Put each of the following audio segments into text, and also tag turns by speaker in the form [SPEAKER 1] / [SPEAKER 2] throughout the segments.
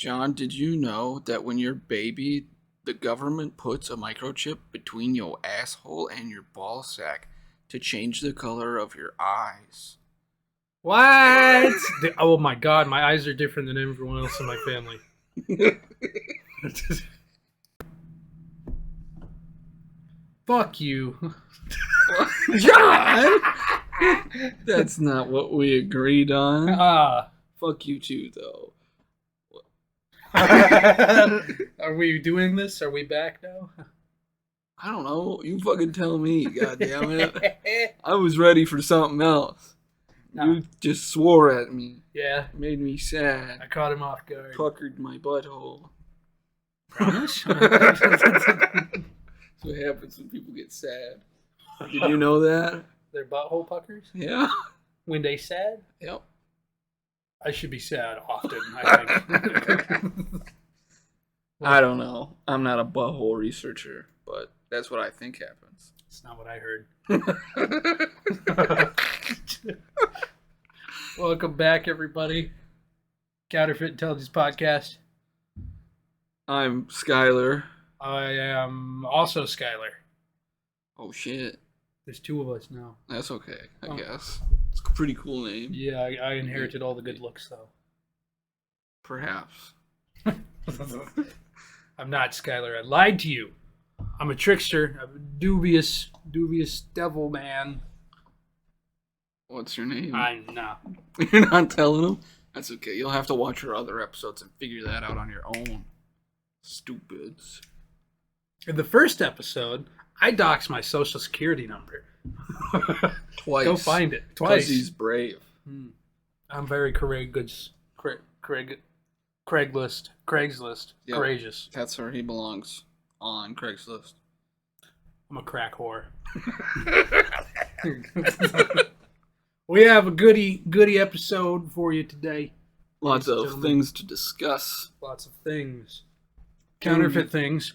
[SPEAKER 1] John, did you know that when you're a baby, the government puts a microchip between your asshole and your ball sack to change the color of your eyes?
[SPEAKER 2] What? Oh my god, my eyes are different than everyone else in my family. Fuck you.
[SPEAKER 1] John! That's not what we agreed on. Fuck you too, though.
[SPEAKER 2] Are we doing this? Are we back now?
[SPEAKER 1] I don't know. You fucking tell me, goddammit. I was ready for something else.
[SPEAKER 2] No.
[SPEAKER 1] You just swore at me.
[SPEAKER 2] Yeah.
[SPEAKER 1] Made me sad.
[SPEAKER 2] I caught him off guard.
[SPEAKER 1] Puckered my butthole.
[SPEAKER 2] Promise?
[SPEAKER 1] That's what happens when people get sad. Did you know that?
[SPEAKER 2] Their butthole puckers?
[SPEAKER 1] Yeah.
[SPEAKER 2] When they sad?
[SPEAKER 1] Yep.
[SPEAKER 2] I should be sad often, I think.
[SPEAKER 1] I don't know. I'm not a butthole researcher, but that's what I think happens.
[SPEAKER 2] That's not what I heard. Welcome back, everybody. Counterfeit Intelligence Podcast.
[SPEAKER 1] I'm Skylar.
[SPEAKER 2] I am also Skylar.
[SPEAKER 1] Oh, shit.
[SPEAKER 2] There's two of us now.
[SPEAKER 1] That's okay, I guess. It's a pretty cool name.
[SPEAKER 2] Yeah, I inherited all the good looks, though.
[SPEAKER 1] Perhaps.
[SPEAKER 2] I'm not Skylar. I lied to you. I'm a trickster. I'm a dubious devil man.
[SPEAKER 1] What's your name?
[SPEAKER 2] I'm not.
[SPEAKER 1] You're not telling them? That's okay. You'll have to watch our other episodes and figure that out on your own. Stupids.
[SPEAKER 2] In the first episode, I doxed my social security number.
[SPEAKER 1] Twice.
[SPEAKER 2] Go find it. Twice.
[SPEAKER 1] Because he's brave.
[SPEAKER 2] I'm very Craigslist.
[SPEAKER 1] Yep.
[SPEAKER 2] Courageous.
[SPEAKER 1] That's where he belongs. On Craigslist.
[SPEAKER 2] I'm a crack whore. We have a goody episode for you today.
[SPEAKER 1] Lots of things to discuss.
[SPEAKER 2] Lots of things. Counterfeit things.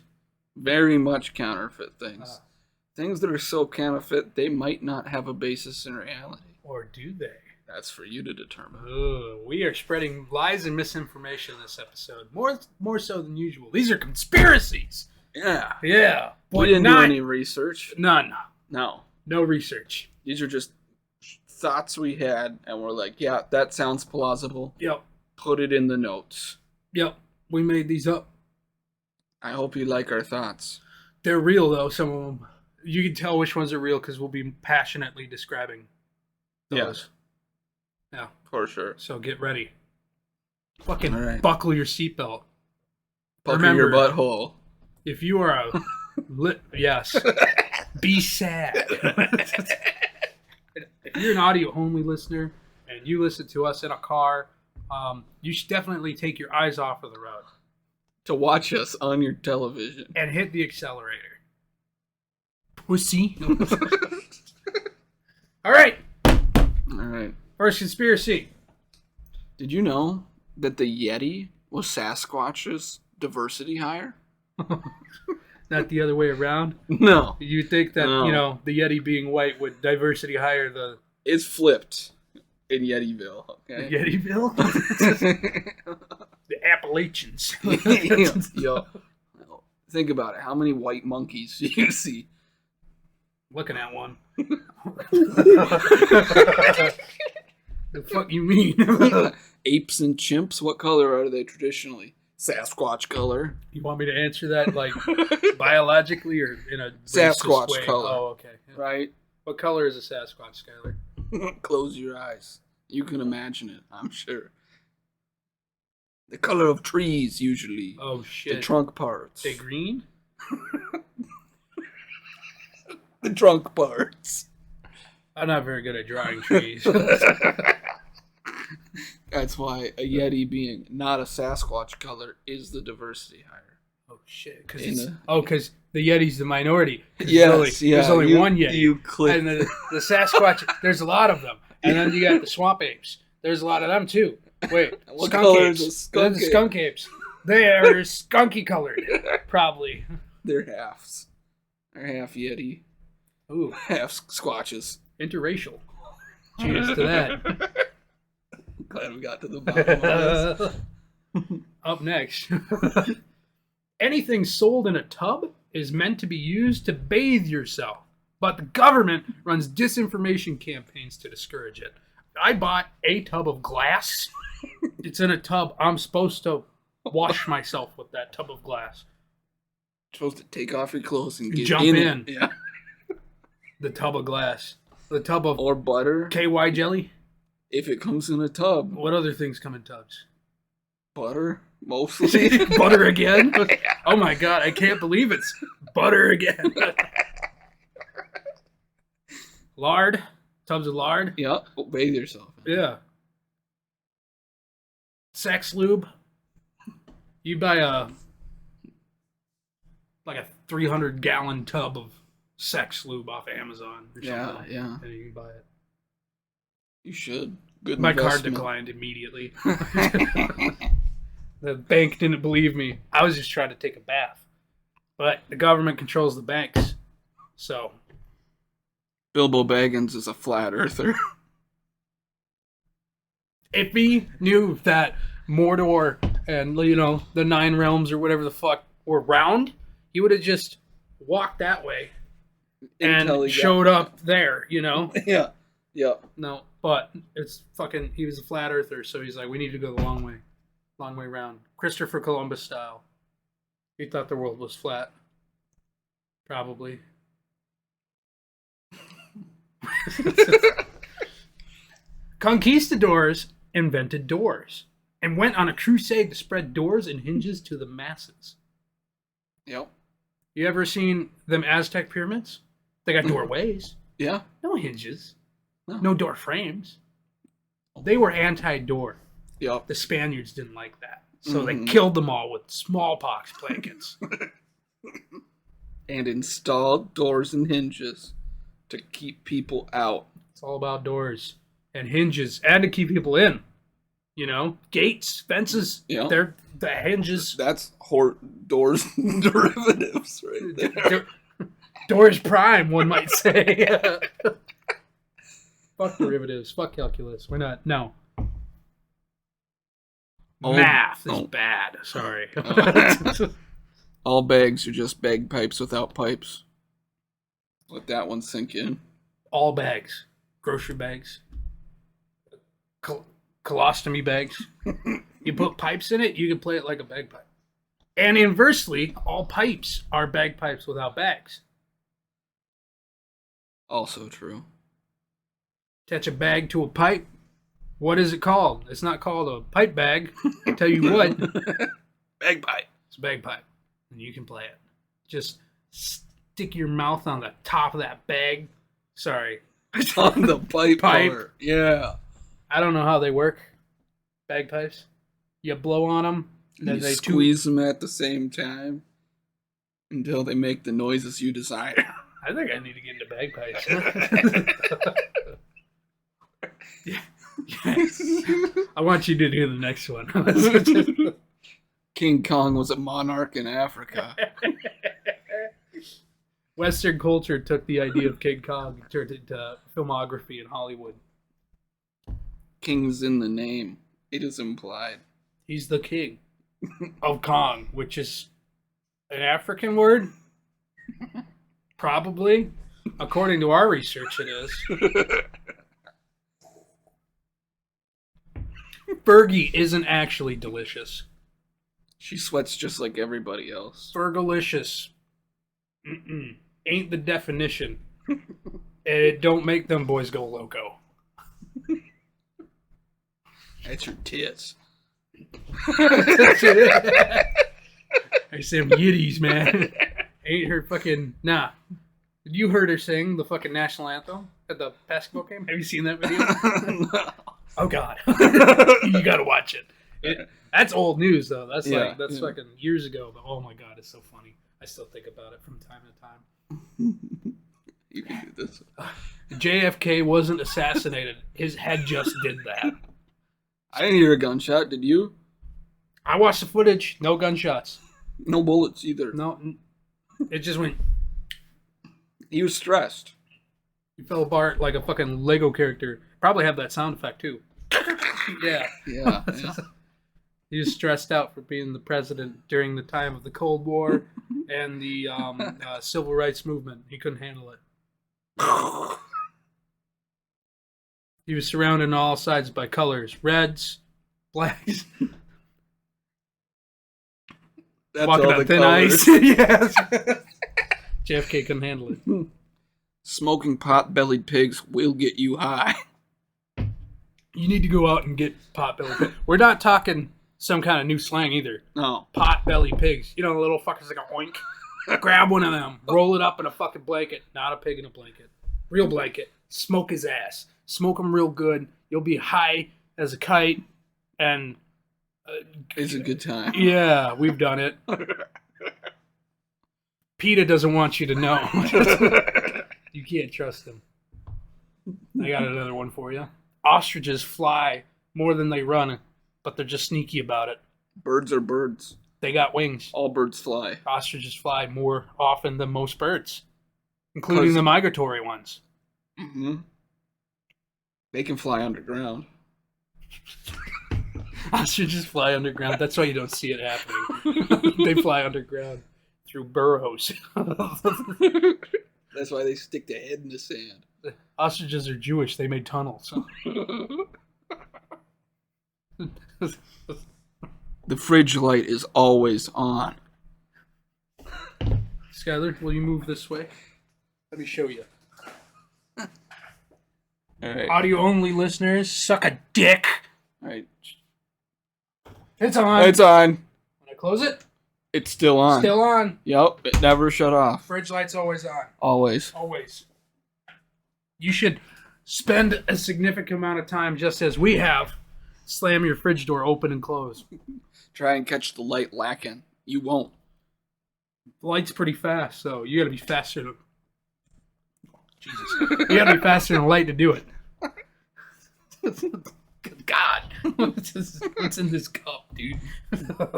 [SPEAKER 1] Very much counterfeit things. Things that are so counterfeit, they might not have a basis in reality.
[SPEAKER 2] Or do they?
[SPEAKER 1] That's for you to determine.
[SPEAKER 2] We are spreading lies and misinformation in this episode. More so than usual. These are conspiracies.
[SPEAKER 1] Yeah.
[SPEAKER 2] Yeah.
[SPEAKER 1] We didn't do any research.
[SPEAKER 2] None.
[SPEAKER 1] No.
[SPEAKER 2] No research.
[SPEAKER 1] These are just thoughts we had, and we're like, yeah, that sounds plausible.
[SPEAKER 2] Yep.
[SPEAKER 1] Put it in the notes.
[SPEAKER 2] Yep. We made these up.
[SPEAKER 1] I hope you like our thoughts.
[SPEAKER 2] They're real, though, some of them. You can tell which ones are real because we'll be passionately describing those.
[SPEAKER 1] Yes.
[SPEAKER 2] Yeah.
[SPEAKER 1] For sure.
[SPEAKER 2] So get ready. Fucking
[SPEAKER 1] Buckle
[SPEAKER 2] your seatbelt.
[SPEAKER 1] Remember, your butthole.
[SPEAKER 2] If you are a... yes. Be sad. If you're an audio-only listener and you listen to us in a car, you should definitely take your eyes off of the road.
[SPEAKER 1] To watch us on your television.
[SPEAKER 2] And hit the accelerator. Pussy. All right. First conspiracy.
[SPEAKER 1] Did you know that the Yeti was Sasquatch's diversity hire?
[SPEAKER 2] Not the other way around?
[SPEAKER 1] No.
[SPEAKER 2] You think that, the Yeti being white would diversity hire the...
[SPEAKER 1] It's flipped in Yetiville, okay?
[SPEAKER 2] Yetiville? The Appalachians.
[SPEAKER 1] Yo, think about it. How many white monkeys do you see?
[SPEAKER 2] Looking at one. The fuck you mean?
[SPEAKER 1] Apes and chimps, what color are they traditionally? Sasquatch color.
[SPEAKER 2] You want me to answer that like biologically or in a
[SPEAKER 1] Sasquatch
[SPEAKER 2] way?
[SPEAKER 1] color?
[SPEAKER 2] Oh, okay. Yeah.
[SPEAKER 1] Right.
[SPEAKER 2] What color is a Sasquatch, Skylar?
[SPEAKER 1] Close your eyes. You can imagine it, I'm sure. The color of trees, usually.
[SPEAKER 2] Oh, shit.
[SPEAKER 1] The trunk parts.
[SPEAKER 2] They green?
[SPEAKER 1] The trunk parts.
[SPEAKER 2] I'm not very good at drawing trees.
[SPEAKER 1] That's why a Yeti being not a Sasquatch color is the diversity hire.
[SPEAKER 2] Oh, shit. Because the Yeti's the minority.
[SPEAKER 1] Yes,
[SPEAKER 2] there's only one Yeti.
[SPEAKER 1] You click.
[SPEAKER 2] And the Sasquatch, there's a lot of them. And then you got the swamp apes. There's a lot of them, too. Wait,
[SPEAKER 1] what
[SPEAKER 2] skunk
[SPEAKER 1] color
[SPEAKER 2] apes.
[SPEAKER 1] is a skunk
[SPEAKER 2] They're the skunk apes. They are skunky colored, probably.
[SPEAKER 1] They're halves. They're half Yeti.
[SPEAKER 2] Ooh.
[SPEAKER 1] Half Squatches.
[SPEAKER 2] Interracial. Cheers to that.
[SPEAKER 1] Glad we got to the bottom of this.
[SPEAKER 2] Up next. Anything sold in a tub is meant to be used to bathe yourself, but the government runs disinformation campaigns to discourage it. I bought a tub of glass. It's in a tub. I'm supposed to wash myself with that tub of glass.
[SPEAKER 1] You're supposed to take off your clothes and get
[SPEAKER 2] Jump
[SPEAKER 1] in.
[SPEAKER 2] in.
[SPEAKER 1] Yeah.
[SPEAKER 2] The tub of glass. The tub of
[SPEAKER 1] Or butter.
[SPEAKER 2] KY jelly.
[SPEAKER 1] If it comes in a tub.
[SPEAKER 2] What other things come in tubs?
[SPEAKER 1] Butter, mostly.
[SPEAKER 2] Butter again? Oh my god, I can't believe it's butter again. Lard. Tubs of lard.
[SPEAKER 1] Yeah, bathe yourself.
[SPEAKER 2] Yeah. Sex lube. You buy a 300-gallon tub of sex lube off Amazon or something.
[SPEAKER 1] Yeah.
[SPEAKER 2] And you can buy it.
[SPEAKER 1] You should. Good
[SPEAKER 2] My card
[SPEAKER 1] investment.
[SPEAKER 2] declined immediately. The bank didn't believe me. I was just trying to take a bath. But the government controls the banks. So
[SPEAKER 1] Bilbo Baggins is a flat earther.
[SPEAKER 2] if he knew that Mordor and, you know, the Nine Realms or whatever the fuck were round, he would have just walked that way and showed up there, you know?
[SPEAKER 1] Yeah.
[SPEAKER 2] No, but it's fucking, he was a flat earther, so he's like, we need to go the long way round. Christopher Columbus style. He thought the world was flat. Probably. Conquistadors invented doors and went on a crusade to spread doors and hinges to the masses.
[SPEAKER 1] Yep.
[SPEAKER 2] You ever seen them Aztec pyramids? They got doorways.
[SPEAKER 1] Yeah.
[SPEAKER 2] No hinges.
[SPEAKER 1] No.
[SPEAKER 2] No door frames. They were anti-door.
[SPEAKER 1] Yep.
[SPEAKER 2] The Spaniards didn't like that. So they killed them all with smallpox blankets.
[SPEAKER 1] And installed doors and hinges to keep people out.
[SPEAKER 2] It's all about doors and hinges and to keep people in. You know, gates, fences,
[SPEAKER 1] Yeah.
[SPEAKER 2] they're the hinges.
[SPEAKER 1] That's doors derivatives right there.
[SPEAKER 2] Doors prime, one might say. Fuck derivatives. Fuck calculus. We're not. No. Math is bad. Sorry.
[SPEAKER 1] All bags are just bagpipes without pipes. Let that one sink in.
[SPEAKER 2] All bags. Grocery bags. Colostomy bags. You put pipes in it, you can play it like a bagpipe. And inversely, all pipes are bagpipes without bags.
[SPEAKER 1] Also true.
[SPEAKER 2] Attach a bag to a pipe. What is it called? It's not called a pipe bag. I'll tell you what.
[SPEAKER 1] Bagpipe.
[SPEAKER 2] It's a bagpipe. And you can play it. Just stick your mouth on the top of that bag. Sorry.
[SPEAKER 1] On the pipe. Part. Yeah.
[SPEAKER 2] I don't know how they work. Bagpipes. You blow on them.
[SPEAKER 1] And you squeeze them at the same time until they make the noises you desire.
[SPEAKER 2] I think I need to get into bagpipes. Yeah. I want you to do the next one.
[SPEAKER 1] King Kong was a monarch in Africa.
[SPEAKER 2] Western culture took the idea of King Kong and turned it into filmography in Hollywood.
[SPEAKER 1] King's in the name. It is implied.
[SPEAKER 2] He's the king of Kong, which is an African word? Probably. According to our research, it is. Fergie isn't actually delicious.
[SPEAKER 1] She sweats just like everybody else.
[SPEAKER 2] Fergalicious. Ain't the definition. And it don't make them boys go loco.
[SPEAKER 1] That's your tits.
[SPEAKER 2] There's some yiddies, man. Ain't her fucking... Nah. You heard her sing the fucking national anthem at the basketball game? Have you seen that video?
[SPEAKER 1] No.
[SPEAKER 2] Oh, God. You gotta watch it. That's old news, though. That's fucking years ago. But oh my God, it's so funny. I still think about it from time to time.
[SPEAKER 1] You can do this.
[SPEAKER 2] JFK wasn't assassinated. His head just did that.
[SPEAKER 1] I didn't hear a gunshot. Did you?
[SPEAKER 2] I watched the footage. No gunshots.
[SPEAKER 1] No bullets either.
[SPEAKER 2] No. It just went...
[SPEAKER 1] He was stressed.
[SPEAKER 2] He fell apart like a fucking Lego character. Probably have that sound effect, too. Yeah.
[SPEAKER 1] Yeah.
[SPEAKER 2] He was stressed out for being the president during the time of the Cold War and the civil rights movement. He couldn't handle it. He was surrounded on all sides by colors: reds, blacks.
[SPEAKER 1] That's
[SPEAKER 2] Walking
[SPEAKER 1] all
[SPEAKER 2] on
[SPEAKER 1] the
[SPEAKER 2] thin
[SPEAKER 1] colors.
[SPEAKER 2] ice. Yes. JFK couldn't handle it.
[SPEAKER 1] Smoking pot-bellied pigs will get you high.
[SPEAKER 2] You need to go out and get pot-belly pigs. We're not talking some kind of new slang either.
[SPEAKER 1] No.
[SPEAKER 2] Pot-belly pigs. You know, the little fuckers like a oink. Grab one of them. Roll it up in a fucking blanket. Not a pig in a blanket. Real blanket. Smoke his ass. Smoke him real good. You'll be high as a kite. And...
[SPEAKER 1] It's a good time.
[SPEAKER 2] Yeah, we've done it. PETA doesn't want you to know. You can't trust him. I got another one for you. Ostriches fly more than they run, but they're just sneaky about it.
[SPEAKER 1] Birds are birds.
[SPEAKER 2] They got wings.
[SPEAKER 1] All birds fly.
[SPEAKER 2] Ostriches fly more often than most birds, including the migratory ones.
[SPEAKER 1] Mm-hmm. They can fly underground.
[SPEAKER 2] Ostriches fly underground. That's why you don't see it happening. They fly underground through burrows.
[SPEAKER 1] That's why they stick their head in the sand.
[SPEAKER 2] Ostriches are Jewish. They made tunnels.
[SPEAKER 1] The fridge light is always on.
[SPEAKER 2] Skylar, will you move this way? Let me show you.
[SPEAKER 1] All right.
[SPEAKER 2] Audio only listeners, suck a dick.
[SPEAKER 1] All right.
[SPEAKER 2] It's on.
[SPEAKER 1] It's on.
[SPEAKER 2] When I close it,
[SPEAKER 1] It's still on.
[SPEAKER 2] still on.
[SPEAKER 1] Yep. It never shut off.
[SPEAKER 2] Fridge light's always on.
[SPEAKER 1] Always.
[SPEAKER 2] Always. You should spend a significant amount of time, just as we have, slam your fridge door open and close.
[SPEAKER 1] Try and catch the light lacking. You won't.
[SPEAKER 2] The light's pretty fast, so you gotta be faster than... Jesus. You gotta be faster than the light to do it. God. What's in this cup, dude?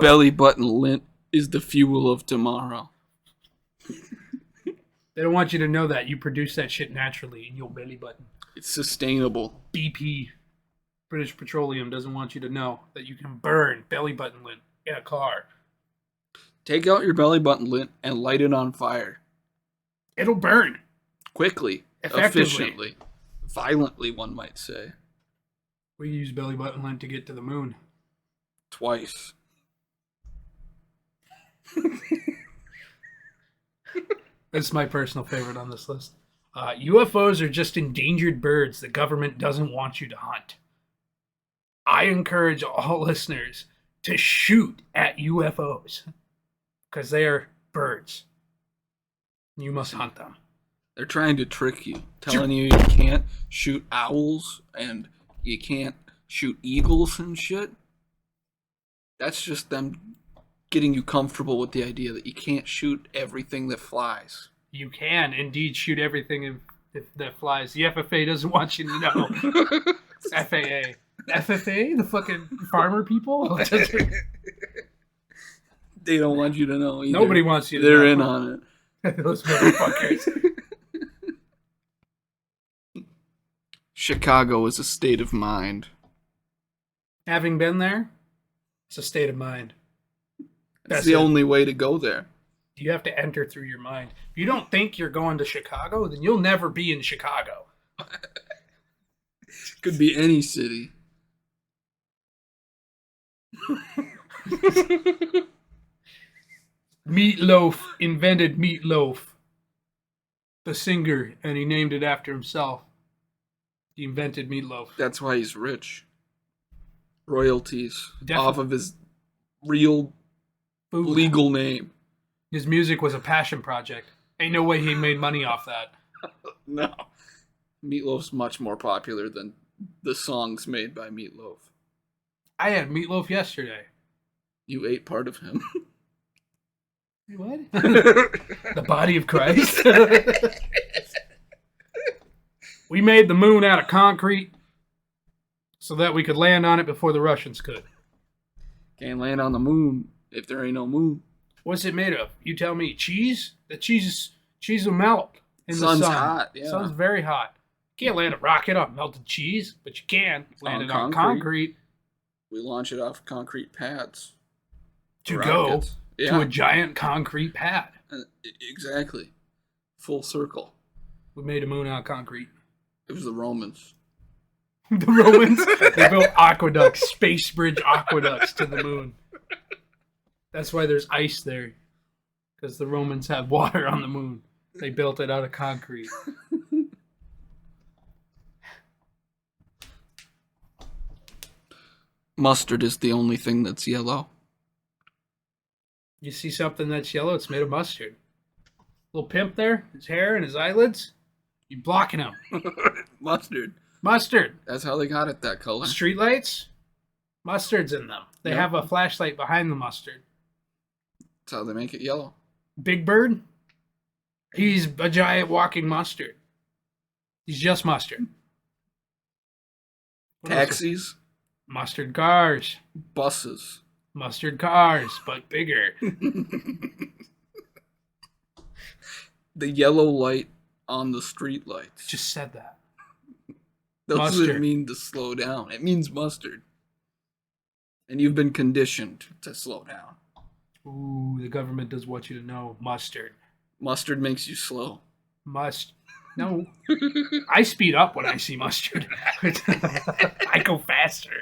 [SPEAKER 1] Belly button lint is the fuel of tomorrow.
[SPEAKER 2] They don't want you to know that. You produce that shit naturally in your belly button.
[SPEAKER 1] It's sustainable.
[SPEAKER 2] BP, British Petroleum, doesn't want you to know that you can burn belly button lint in a car.
[SPEAKER 1] Take out your belly button lint and light it on fire.
[SPEAKER 2] It'll burn.
[SPEAKER 1] Quickly.
[SPEAKER 2] Effectively.
[SPEAKER 1] Efficiently. Violently, one might say.
[SPEAKER 2] We use belly button lint to get to the moon.
[SPEAKER 1] Twice.
[SPEAKER 2] That's my personal favorite on this list. UFOs are just endangered birds the government doesn't want you to hunt. I encourage all listeners to shoot at UFOs because they are birds. You must hunt them.
[SPEAKER 1] They're trying to trick you, telling you you can't shoot owls and you can't shoot eagles and shit. That's just them getting you comfortable with the idea that you can't shoot everything that flies.
[SPEAKER 2] You can indeed shoot everything if that flies. The FFA doesn't want you to know. It's FAA. FFA? The fucking farmer people?
[SPEAKER 1] They don't want you to know either.
[SPEAKER 2] Nobody wants you to
[SPEAKER 1] They're
[SPEAKER 2] know.
[SPEAKER 1] in on it.
[SPEAKER 2] Those motherfuckers.
[SPEAKER 1] Chicago is a state of mind.
[SPEAKER 2] Having been there, it's a state of mind.
[SPEAKER 1] That's the only way to go there.
[SPEAKER 2] You have to enter through your mind. If you don't think you're going to Chicago, then you'll never be in Chicago.
[SPEAKER 1] Could be any city.
[SPEAKER 2] Meatloaf invented meatloaf. The singer, and he named it after himself. He invented meatloaf.
[SPEAKER 1] That's why he's rich. Royalties
[SPEAKER 2] Definitely.
[SPEAKER 1] off of his real
[SPEAKER 2] Food.
[SPEAKER 1] legal name.
[SPEAKER 2] His music was a passion project. Ain't no way he made money off that.
[SPEAKER 1] No. Meatloaf's much more popular than the songs made by Meatloaf.
[SPEAKER 2] I had meatloaf yesterday.
[SPEAKER 1] You ate part of him.
[SPEAKER 2] What? The body of Christ? We made the moon out of concrete so that we could land on it before the Russians could.
[SPEAKER 1] Can't land on the moon if there ain't no moon.
[SPEAKER 2] What's it made of? You tell me. Cheese? The cheese will melt in
[SPEAKER 1] Sun's
[SPEAKER 2] the sun.
[SPEAKER 1] hot, yeah.
[SPEAKER 2] Sun's very hot. You can't land a rocket on melted cheese, but you can land
[SPEAKER 1] On
[SPEAKER 2] it on
[SPEAKER 1] concrete.
[SPEAKER 2] concrete.
[SPEAKER 1] We launch it off concrete pads.
[SPEAKER 2] To
[SPEAKER 1] Rockets.
[SPEAKER 2] go
[SPEAKER 1] Yeah.
[SPEAKER 2] to a giant concrete pad.
[SPEAKER 1] Exactly. Full circle.
[SPEAKER 2] We made a moon out of concrete.
[SPEAKER 1] It was the Romans.
[SPEAKER 2] The Romans, they built aqueducts, space bridge aqueducts to the moon. That's why there's ice there. Because the Romans had water on the moon. They built it out of concrete.
[SPEAKER 1] Mustard is the only thing that's yellow.
[SPEAKER 2] You see something that's yellow, it's made of mustard. Little pimp there, his hair and his eyelids, you're blocking him.
[SPEAKER 1] Mustard.
[SPEAKER 2] Mustard.
[SPEAKER 1] That's how they got it that color.
[SPEAKER 2] Streetlights, mustard's in them. They
[SPEAKER 1] Yep.
[SPEAKER 2] have a flashlight behind the mustard.
[SPEAKER 1] That's how they make it yellow.
[SPEAKER 2] Big Bird, he's a giant walking mustard. He's just mustard. What else?
[SPEAKER 1] Taxis,
[SPEAKER 2] Mustard cars.
[SPEAKER 1] buses.
[SPEAKER 2] Mustard cars, but bigger.
[SPEAKER 1] The yellow light on the street lights.
[SPEAKER 2] Just said that.
[SPEAKER 1] Doesn't
[SPEAKER 2] mustard.
[SPEAKER 1] mean to slow down. It means mustard. And you've been conditioned to slow down.
[SPEAKER 2] Ooh, the government does want you to know. Mustard.
[SPEAKER 1] Mustard makes you slow.
[SPEAKER 2] No. I speed up when I see mustard. I go faster.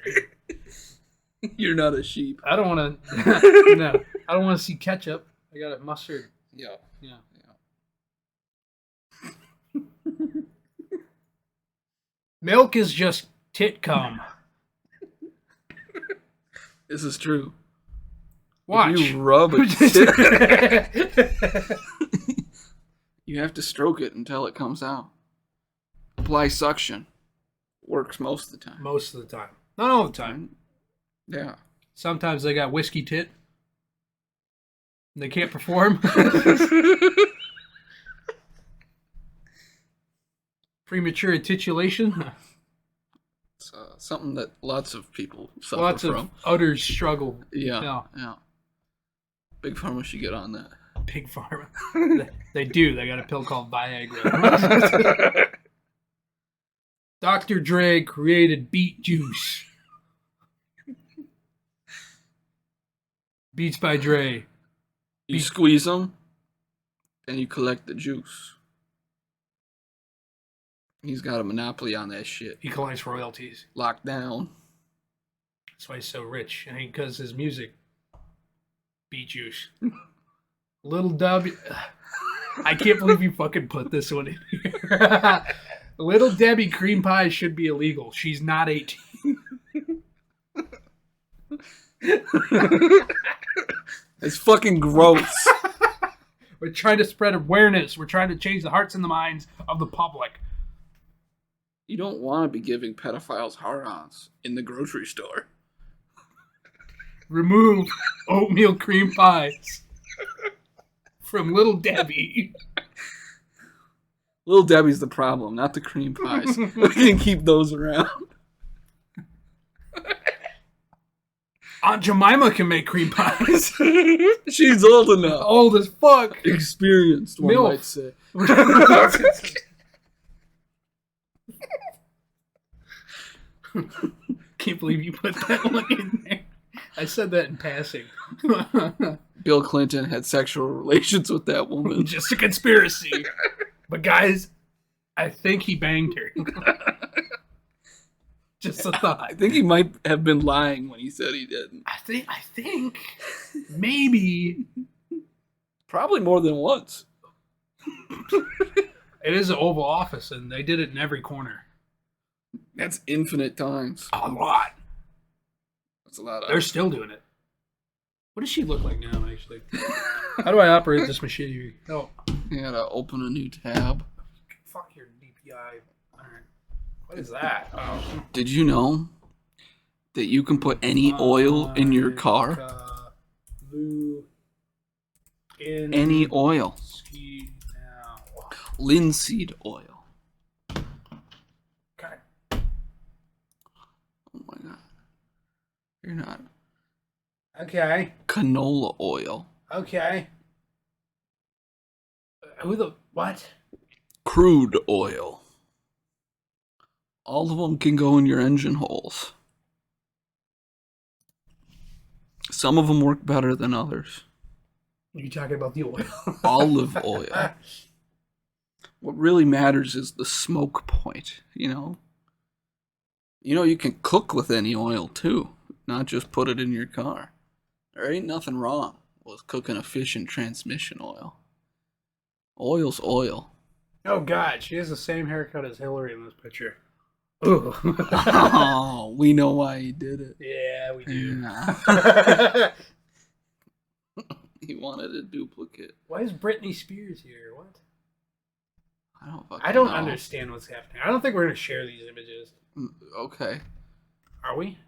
[SPEAKER 1] You're not a sheep.
[SPEAKER 2] I don't want to. No, I don't want to see ketchup. I got a mustard.
[SPEAKER 1] Yeah.
[SPEAKER 2] Yeah. Milk is just tit cum.
[SPEAKER 1] This is true.
[SPEAKER 2] Watch.
[SPEAKER 1] If you rub a tit, you have to stroke it until it comes out. Apply suction. Works most of the time.
[SPEAKER 2] Most of the time. Not all the time.
[SPEAKER 1] Yeah.
[SPEAKER 2] Sometimes they got whiskey tit. They can't perform. Premature titulation.
[SPEAKER 1] It's something that lots of people suffer
[SPEAKER 2] Lots
[SPEAKER 1] from.
[SPEAKER 2] of utter struggle.
[SPEAKER 1] Yeah. Big Pharma should get on that.
[SPEAKER 2] Pig Pharma. They do. They got a pill called Viagra. Dr. Dre created beet juice. Beats by Dre.
[SPEAKER 1] You squeeze them, and you collect the juice. He's got a monopoly on that shit.
[SPEAKER 2] He collects royalties.
[SPEAKER 1] Locked down.
[SPEAKER 2] That's why he's so rich. And because his music. Beet juice. Little W. I can't believe you fucking put this one in here. Little Debbie cream pie should be illegal. She's not 18.
[SPEAKER 1] It's fucking gross.
[SPEAKER 2] We're trying to spread awareness. We're trying to change the hearts and the minds of the public.
[SPEAKER 1] You don't want to be giving pedophiles hard-ons in the grocery store.
[SPEAKER 2] Remove oatmeal cream pies from Little Debbie.
[SPEAKER 1] Little Debbie's the problem, not the cream pies. We can keep those around.
[SPEAKER 2] Aunt Jemima can make cream pies.
[SPEAKER 1] She's old enough.
[SPEAKER 2] Old as fuck.
[SPEAKER 1] Experienced, one
[SPEAKER 2] Milf.
[SPEAKER 1] might say.
[SPEAKER 2] Can't believe you put that one in there. I said that in passing.
[SPEAKER 1] Bill Clinton had sexual relations with that woman.
[SPEAKER 2] Just a conspiracy. But guys, I think he banged her. Just a thought.
[SPEAKER 1] I think he might have been lying when he said he didn't.
[SPEAKER 2] I think maybe
[SPEAKER 1] Probably more than once.
[SPEAKER 2] it is an Oval Office, and they did it in every corner.
[SPEAKER 1] That's infinite times.
[SPEAKER 2] A lot.
[SPEAKER 1] That's a lot of.
[SPEAKER 2] They're still doing it. What does she look like now, actually? How do I operate this machinery? Oh,
[SPEAKER 1] You gotta open a new tab.
[SPEAKER 2] fuck your DPI. All right. What is that? Oh.
[SPEAKER 1] Did you know that you can put any oil in your car? Any oil.
[SPEAKER 2] Now.
[SPEAKER 1] Linseed oil.
[SPEAKER 2] God.
[SPEAKER 1] Oh my god. You're not.
[SPEAKER 2] Okay.
[SPEAKER 1] Canola oil.
[SPEAKER 2] Okay. Who the what?
[SPEAKER 1] Crude oil. All of them can go in your engine holes. Some of them work better than others.
[SPEAKER 2] You talking about the oil?
[SPEAKER 1] Olive oil. What really matters is the smoke point, you know? You can cook with any oil too, not just put it in your car. There ain't nothing wrong with cooking a fish in transmission oil. Oil's oil.
[SPEAKER 2] Oh God, she has the same haircut as Hillary in this picture. Ooh.
[SPEAKER 1] Oh, we know why he did it.
[SPEAKER 2] Yeah, we do.
[SPEAKER 1] Yeah. He wanted a duplicate.
[SPEAKER 2] Why is Britney Spears here? What?
[SPEAKER 1] I don't know.
[SPEAKER 2] Understand what's happening. I don't think we're gonna share these images.
[SPEAKER 1] Okay.
[SPEAKER 2] Are we?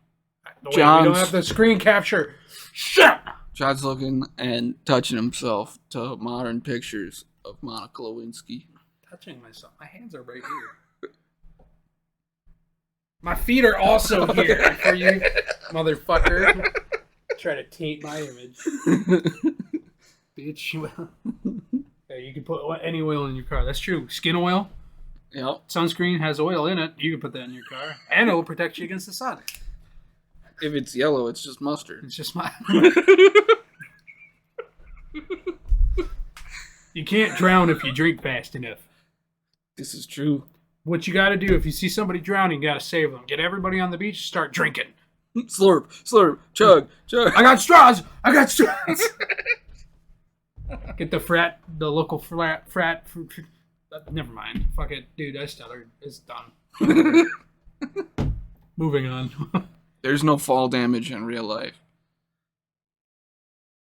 [SPEAKER 2] We
[SPEAKER 1] John's-
[SPEAKER 2] don't have the screen capture. Shit!
[SPEAKER 1] John's looking and touching himself to modern pictures of Monica Lewinsky.
[SPEAKER 2] Touching myself. My hands are right here. My feet are also here for you, motherfucker. Try to taint my image. Bitch. Yeah, you can put any oil in your car. That's true. Skin oil.
[SPEAKER 1] Yep.
[SPEAKER 2] Sunscreen has oil in it. You can put that in your car. And it will protect you against the sun.
[SPEAKER 1] If it's yellow, it's just mustard.
[SPEAKER 2] It's just my... You can't drown if you drink fast enough.
[SPEAKER 1] This is true.
[SPEAKER 2] What you got to do if you see somebody drowning, you got to save them. Get everybody on the beach, start drinking.
[SPEAKER 1] Slurp, slurp, chug, chug.
[SPEAKER 2] I got straws. I got straws. Get the local frat. Never mind. Fuck it, dude. I stuttered. It's done. Moving on.
[SPEAKER 1] There's no fall damage in real life.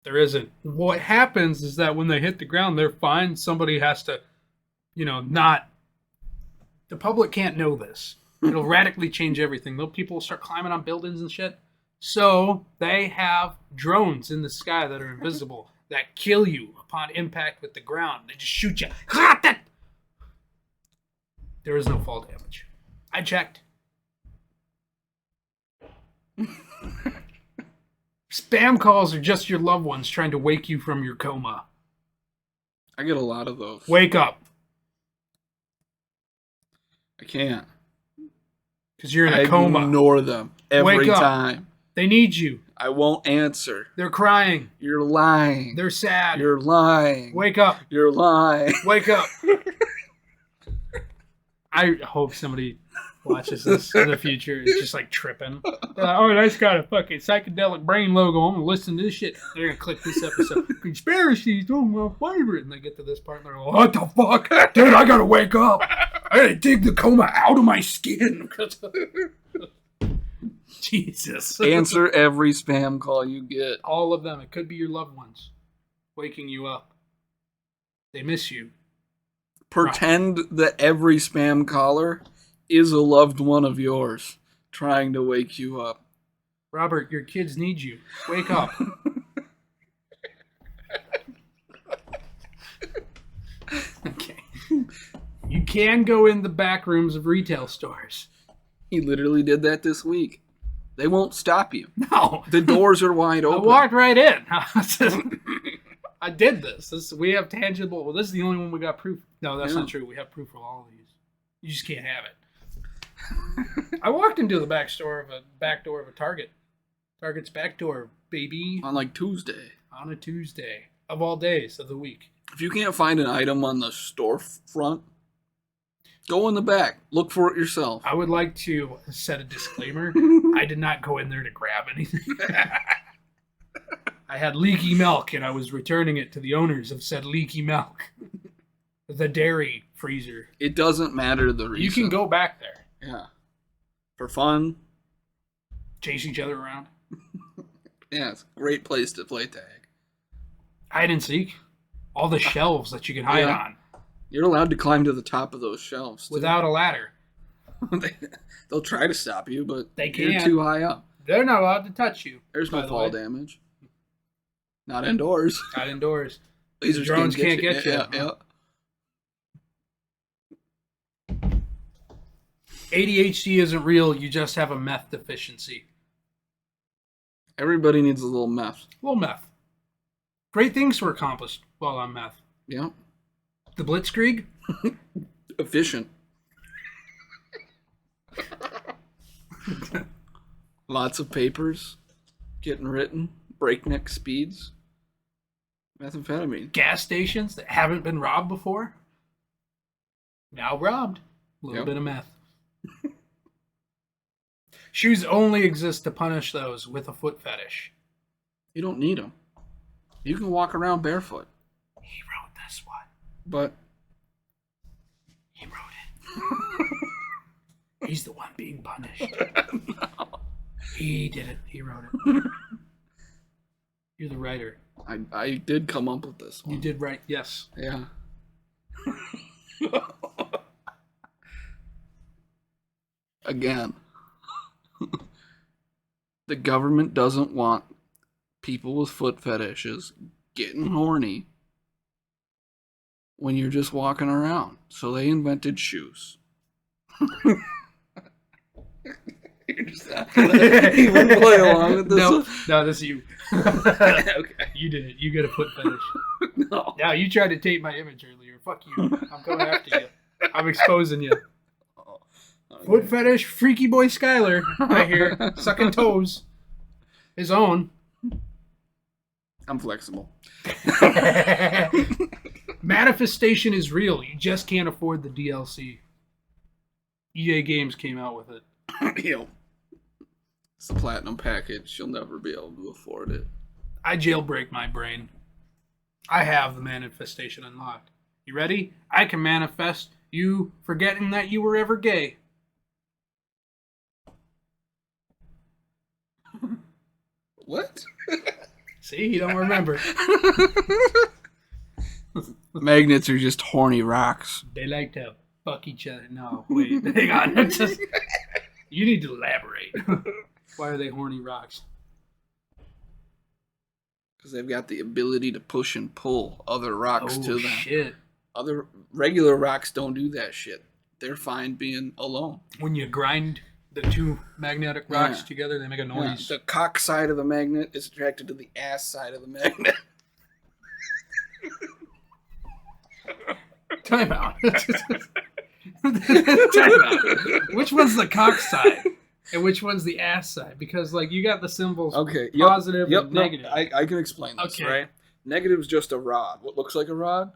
[SPEAKER 2] There isn't. What happens is that when they hit the ground, they're fine. Somebody has to, not. The public can't know this. It'll radically change everything. People will start climbing on buildings and shit. So they have drones in the sky that are invisible that kill you upon impact with the ground. They just shoot you. There is no fall damage. I checked. Spam calls are just your loved ones trying to wake you from your coma.
[SPEAKER 1] I get a lot of those.
[SPEAKER 2] Wake up.
[SPEAKER 1] I can't.
[SPEAKER 2] Because you're in a coma.
[SPEAKER 1] I ignore them every
[SPEAKER 2] Wake up.
[SPEAKER 1] time.
[SPEAKER 2] They need you.
[SPEAKER 1] I won't answer.
[SPEAKER 2] They're crying.
[SPEAKER 1] You're lying.
[SPEAKER 2] They're sad.
[SPEAKER 1] You're lying.
[SPEAKER 2] Wake up.
[SPEAKER 1] You're lying.
[SPEAKER 2] Wake up. I hope somebody watches this in the future. It's just like tripping. Oh, that's got a fucking psychedelic brain logo. I'm going to listen to this shit. They're going to click this episode. Conspiracies, oh, my favorite. And they get to this part and they're like, what the fuck? Dude, I got to wake up. I got to dig the coma out of my skin. Jesus.
[SPEAKER 1] Answer every spam call you get.
[SPEAKER 2] All of them. It could be your loved ones waking you up. They miss you.
[SPEAKER 1] Pretend that every spam caller is a loved one of yours trying to wake you up.
[SPEAKER 2] Robert, your kids need you. Wake up. Okay. You can go in the back rooms of retail stores.
[SPEAKER 1] He literally did that this week. They won't stop you.
[SPEAKER 2] No.
[SPEAKER 1] The doors are wide
[SPEAKER 2] I
[SPEAKER 1] open.
[SPEAKER 2] walked right in. I did this. We have tangible. Well, this is the only one we got proof. No, that's not true. We have proof for all of these. You just can't have it. I walked into the back door of a Target. Target's back door, baby.
[SPEAKER 1] On like Tuesday.
[SPEAKER 2] On a Tuesday of all days of the week.
[SPEAKER 1] If you can't find an item on the storefront, go in the back. Look for it yourself.
[SPEAKER 2] I would like to set a disclaimer. I did not go in there to grab anything. I had leaky milk, and I was returning it to the owners of said leaky milk. The dairy freezer.
[SPEAKER 1] It doesn't matter the reason.
[SPEAKER 2] You can go back there.
[SPEAKER 1] Yeah. For fun.
[SPEAKER 2] Chase each other around.
[SPEAKER 1] Yeah, it's a great place to play tag.
[SPEAKER 2] Hide and seek. All the shelves that you can hide on.
[SPEAKER 1] You're allowed to climb to the top of those shelves. Too.
[SPEAKER 2] Without a ladder.
[SPEAKER 1] They'll try to stop you, but
[SPEAKER 2] they
[SPEAKER 1] you're
[SPEAKER 2] can't.
[SPEAKER 1] too high up.
[SPEAKER 2] They're not allowed to touch you.
[SPEAKER 1] There's no fall damage. Not indoors.
[SPEAKER 2] Not indoors.
[SPEAKER 1] Lasers
[SPEAKER 2] drones can't get you.
[SPEAKER 1] Yeah.
[SPEAKER 2] ADHD isn't real. You just have a meth deficiency.
[SPEAKER 1] Everybody needs a little meth.
[SPEAKER 2] A little meth. Great things were accomplished while on meth.
[SPEAKER 1] Yeah.
[SPEAKER 2] The Blitzkrieg.
[SPEAKER 1] Efficient. Lots of papers getting written breakneck speeds. Methamphetamine.
[SPEAKER 2] Gas stations that haven't been robbed before, now robbed. A little
[SPEAKER 1] Yep.
[SPEAKER 2] bit of meth. Shoes only exist to punish those with a foot fetish.
[SPEAKER 1] You don't need them. You can walk around barefoot.
[SPEAKER 2] He wrote this one.
[SPEAKER 1] But
[SPEAKER 2] He wrote it. He's the one being punished.
[SPEAKER 1] no.
[SPEAKER 2] He did it. He wrote it. You're the writer.
[SPEAKER 1] I did come up with this one.
[SPEAKER 2] You did right. Yes.
[SPEAKER 1] Yeah. Again. The government doesn't want people with foot fetishes getting horny when you're just walking around. So they invented shoes. You're just not gonna even play along with this one?
[SPEAKER 2] No, this is you.
[SPEAKER 1] Okay.
[SPEAKER 2] You did it. You get a foot fetish.
[SPEAKER 1] No.
[SPEAKER 2] Now you tried to tape my image earlier. Fuck you. I'm coming after you. I'm exposing you.
[SPEAKER 1] Okay.
[SPEAKER 2] Foot fetish, freaky boy Skyler. Right here, sucking toes. His own.
[SPEAKER 1] I'm flexible.
[SPEAKER 2] Manifestation is real. You just can't afford the DLC. EA Games came out with it.
[SPEAKER 1] Yo, it's the platinum package. You'll never be able to afford it.
[SPEAKER 2] I jailbreak my brain. I have the manifestation unlocked. You ready? I can manifest you forgetting that you were ever gay.
[SPEAKER 1] What?
[SPEAKER 2] See, you don't remember.
[SPEAKER 1] Magnets are just horny rocks.
[SPEAKER 2] They like to fuck each other. No, wait, hang on. That's just, you need to elaborate. Why are they horny rocks?
[SPEAKER 1] Because they've got the ability to push and pull other rocks to
[SPEAKER 2] Oh,
[SPEAKER 1] them.
[SPEAKER 2] shit.
[SPEAKER 1] Other regular rocks don't do that shit. They're fine being alone.
[SPEAKER 2] When you grind the two magnetic rocks
[SPEAKER 1] Yeah.
[SPEAKER 2] together, they make a
[SPEAKER 1] Yeah,
[SPEAKER 2] noise.
[SPEAKER 1] the cock side of the magnet is attracted to the ass side of the magnet.
[SPEAKER 2] Time out. Time out. Which one's the cock side? And which one's the ass side? Because, like, you got the symbols
[SPEAKER 1] Okay.
[SPEAKER 2] positive
[SPEAKER 1] Yep.
[SPEAKER 2] and
[SPEAKER 1] No,
[SPEAKER 2] negative.
[SPEAKER 1] I can explain this,
[SPEAKER 2] Okay.
[SPEAKER 1] right? Negative is just a rod. What looks like a rod?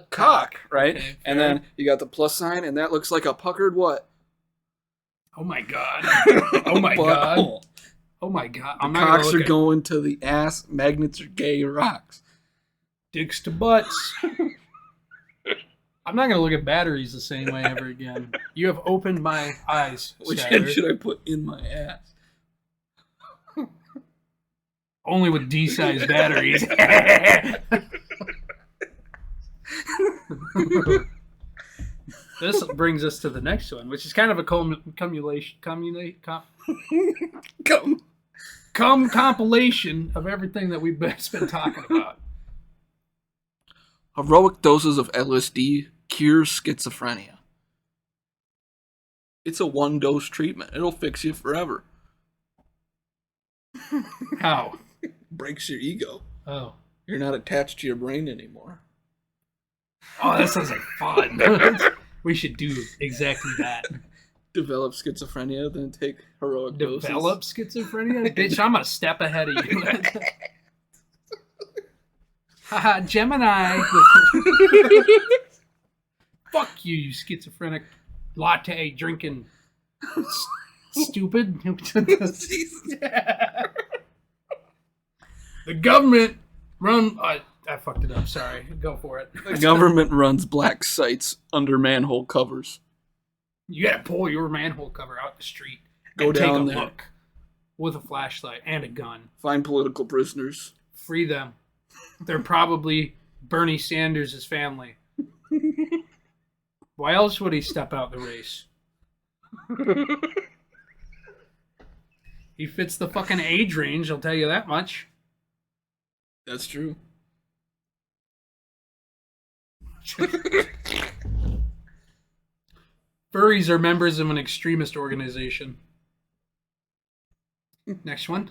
[SPEAKER 2] Cock.
[SPEAKER 1] Right?
[SPEAKER 2] Okay,
[SPEAKER 1] And
[SPEAKER 2] fair.
[SPEAKER 1] then you got the plus sign, and that looks like a puckered what?
[SPEAKER 2] Oh my god. Oh my god.
[SPEAKER 1] Butthole.
[SPEAKER 2] Oh my god.
[SPEAKER 1] The
[SPEAKER 2] I'm not gonna
[SPEAKER 1] cocks
[SPEAKER 2] look
[SPEAKER 1] are
[SPEAKER 2] at
[SPEAKER 1] going to the ass. Magnets are gay rocks.
[SPEAKER 2] dicks to butts. I'm not gonna look at batteries the same way ever again. You have opened my eyes,
[SPEAKER 1] Which
[SPEAKER 2] Skyler.
[SPEAKER 1] end should I put in my ass?
[SPEAKER 2] Only with D-sized batteries. This brings us to the next one, which is kind of a compilation of everything that we've been talking about.
[SPEAKER 1] Heroic doses of LSD cures schizophrenia. It's a one-dose treatment. It'll fix you forever.
[SPEAKER 2] How?
[SPEAKER 1] Breaks your ego.
[SPEAKER 2] Oh.
[SPEAKER 1] You're not attached to your brain anymore.
[SPEAKER 2] Oh, that sounds like fun. We should do exactly that.
[SPEAKER 1] Develop schizophrenia, then take heroic doses.
[SPEAKER 2] Develop schizophrenia? Bitch, I'm a step ahead of you. Haha, Gemini. Fuck you, you schizophrenic latte drinking stupid. The government run. I fucked it up. Sorry. Go for it.
[SPEAKER 1] The government runs black sites under manhole covers.
[SPEAKER 2] You gotta pull your manhole cover out the street.
[SPEAKER 1] Go
[SPEAKER 2] and
[SPEAKER 1] down
[SPEAKER 2] take a
[SPEAKER 1] there.
[SPEAKER 2] look with a flashlight and a gun.
[SPEAKER 1] Find political prisoners.
[SPEAKER 2] Free them. They're probably Bernie Sanders' family. Why else would he step out the race? He fits the fucking age range, I'll tell you that much.
[SPEAKER 1] That's true.
[SPEAKER 2] Furries are members of an extremist organization. Next one.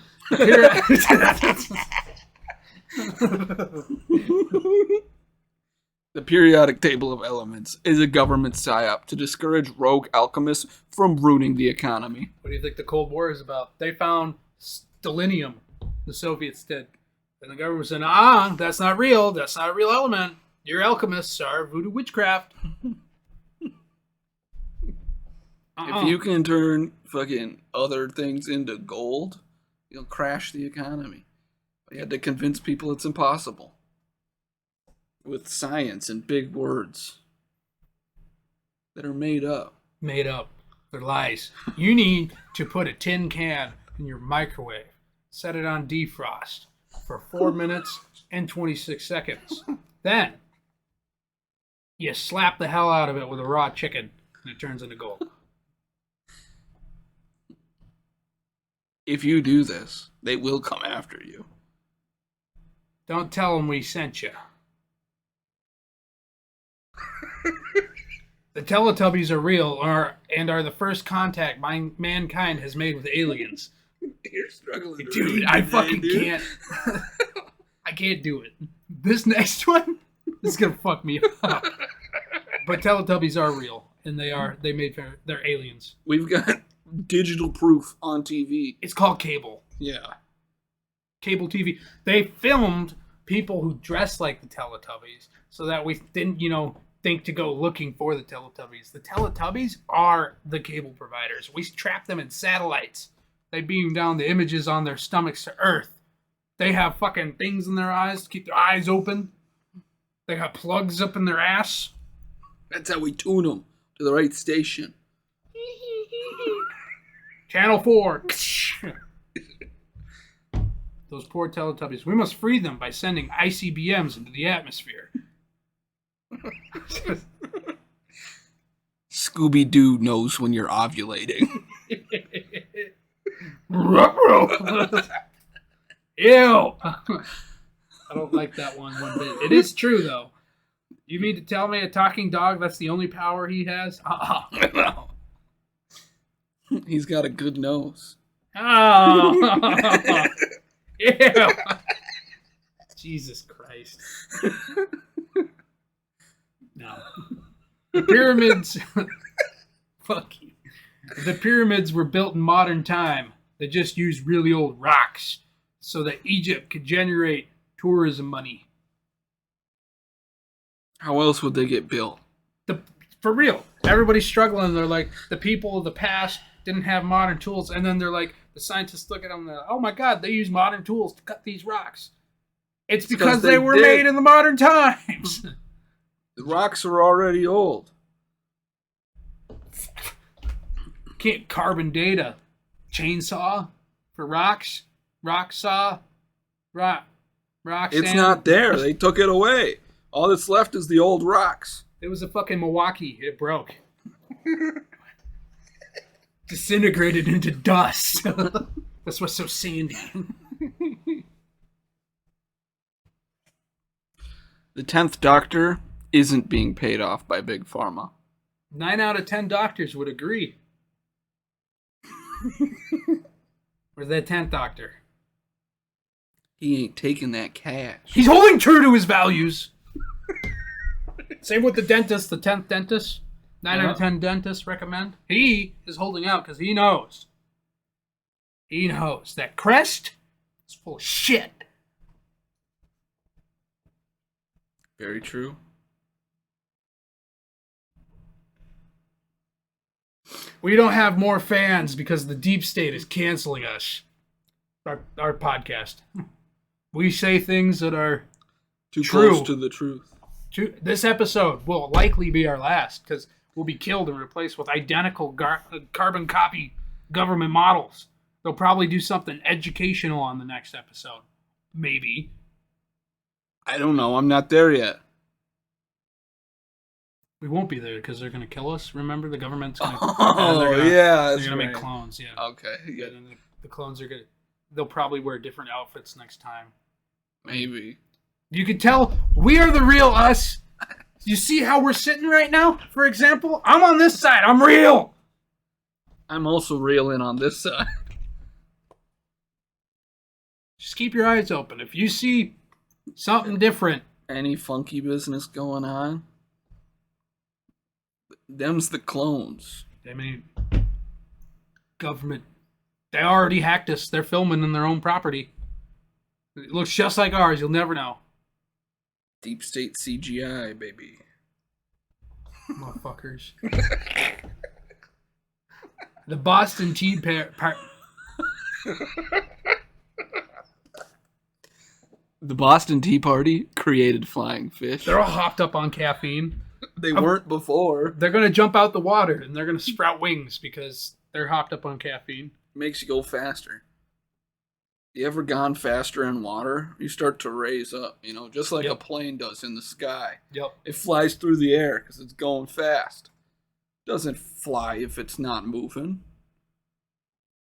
[SPEAKER 1] The periodic table of elements is a government psyop to discourage rogue alchemists from ruining the economy.
[SPEAKER 2] What do you think the Cold War is about? They found stellinium. The Soviets did. And the government said, that's not real. That's not a real element. Your alchemists are voodoo witchcraft.
[SPEAKER 1] If you can turn fucking other things into gold, you'll crash the economy. You had to convince people it's impossible. With science and big words that are made up.
[SPEAKER 2] Made up. They're lies. You need to put a tin can in your microwave. Set it on defrost for 4 minutes and 26 seconds. Then, you slap the hell out of it with a raw chicken, and it turns into gold.
[SPEAKER 1] If you do this, they will come after you.
[SPEAKER 2] Don't tell them we sent you. The Teletubbies are real and are the first contact mankind has made with aliens.
[SPEAKER 1] You're struggling.
[SPEAKER 2] Dude, I fucking can't. I can't do it. This next one is going to fuck me up. But Teletubbies are real. And they're aliens.
[SPEAKER 1] We've got digital proof on TV.
[SPEAKER 2] It's called cable.
[SPEAKER 1] Yeah.
[SPEAKER 2] Cable TV. They filmed people who dressed like the Teletubbies so that we didn't, think to go looking for the Teletubbies. The Teletubbies are the cable providers. We trap them in satellites. They beam down the images on their stomachs to Earth. They have fucking things in their eyes to keep their eyes open. They got plugs up in their ass.
[SPEAKER 1] That's how we tune them to the right station.
[SPEAKER 2] Channel 4. Those poor Teletubbies. We must free them by sending ICBMs into the atmosphere.
[SPEAKER 1] Scooby-Doo knows when you're ovulating.
[SPEAKER 2] Ew. I don't like that one bit. It is true, though. You mean to tell me a talking dog, that's the only power he has?
[SPEAKER 1] No. He's got a good nose.
[SPEAKER 2] Oh. Ew. Jesus Christ. No. The pyramids. Fuck you. The pyramids were built in modern time. They just used really old rocks so that Egypt could generate tourism money.
[SPEAKER 1] How else would they get built?
[SPEAKER 2] For real. Everybody's struggling. They're like, the people of the past didn't have modern tools. And then they're like, the scientists look at them and they're like, oh my God, they use modern tools to cut these rocks. It's because they were made in the modern times.
[SPEAKER 1] The rocks are already old.
[SPEAKER 2] Can't carbon date a chainsaw for rocks? Rock saw? Rock
[SPEAKER 1] It's
[SPEAKER 2] sand?
[SPEAKER 1] not there. They took it away. All that's left is the old rocks.
[SPEAKER 2] It was a fucking Milwaukee. It broke. Disintegrated into dust. That's what's so sandy.
[SPEAKER 1] The 10th Doctor isn't being paid off by Big Pharma.
[SPEAKER 2] 9 out of 10 doctors would agree. Where's that 10th doctor?
[SPEAKER 1] He ain't taking that cash.
[SPEAKER 2] He's holding true to his values. Same with the dentist, the 10th dentist. 9 out of 10 dentists recommend. He is holding out because he knows. He knows that Crest is full of shit.
[SPEAKER 1] Very true.
[SPEAKER 2] We don't have more fans because the deep state is canceling us. Our podcast. We say things that are
[SPEAKER 1] Too
[SPEAKER 2] true.
[SPEAKER 1] close to the truth.
[SPEAKER 2] This episode will likely be our last because we'll be killed and replaced with identical carbon copy government models. They'll probably do something educational on the next episode. Maybe.
[SPEAKER 1] I don't know. I'm not there yet.
[SPEAKER 2] We won't be there because they're going to kill us. Remember, the government's going to...
[SPEAKER 1] Yeah,
[SPEAKER 2] they're going to make clones, yeah.
[SPEAKER 1] Okay. Yeah.
[SPEAKER 2] And the clones are going to... They'll probably wear different outfits next time.
[SPEAKER 1] Maybe.
[SPEAKER 2] You can tell we are the real us. You see how we're sitting right now, for example? I'm on this side. I'm real.
[SPEAKER 1] I'm also reeling on this side.
[SPEAKER 2] Just keep your eyes open. If you see something different...
[SPEAKER 1] Any funky business going on? Them's the clones.
[SPEAKER 2] I mean, government, they already hacked us. They're filming in their own property. It looks just like ours. You'll never know.
[SPEAKER 1] Deep state CGI, baby.
[SPEAKER 2] Motherfuckers. The Boston Tea
[SPEAKER 1] The Boston Tea Party created flying fish.
[SPEAKER 2] They're all hopped up on caffeine.
[SPEAKER 1] They weren't before.
[SPEAKER 2] They're going to jump out the water and they're going to sprout wings because they're hopped up on caffeine.
[SPEAKER 1] Makes you go faster. You ever gone faster in water? You start to raise up, just like a plane does in the sky.
[SPEAKER 2] Yep.
[SPEAKER 1] It flies through the air because it's going fast. Doesn't fly if it's not moving.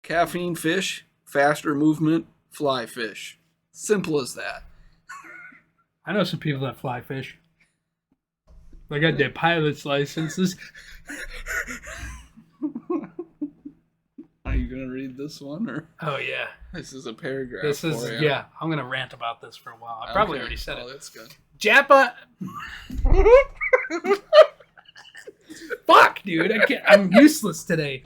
[SPEAKER 1] Caffeine fish, faster movement, fly fish. Simple as that.
[SPEAKER 2] I know some people that fly fish. They got their pilot's licenses.
[SPEAKER 1] Are you gonna read this one or?
[SPEAKER 2] Oh yeah.
[SPEAKER 1] This is a paragraph.
[SPEAKER 2] This is
[SPEAKER 1] for you.
[SPEAKER 2] Yeah. I'm gonna rant about this for a while. I probably already said it.
[SPEAKER 1] That's good.
[SPEAKER 2] Japa. Fuck, dude. I'm useless today.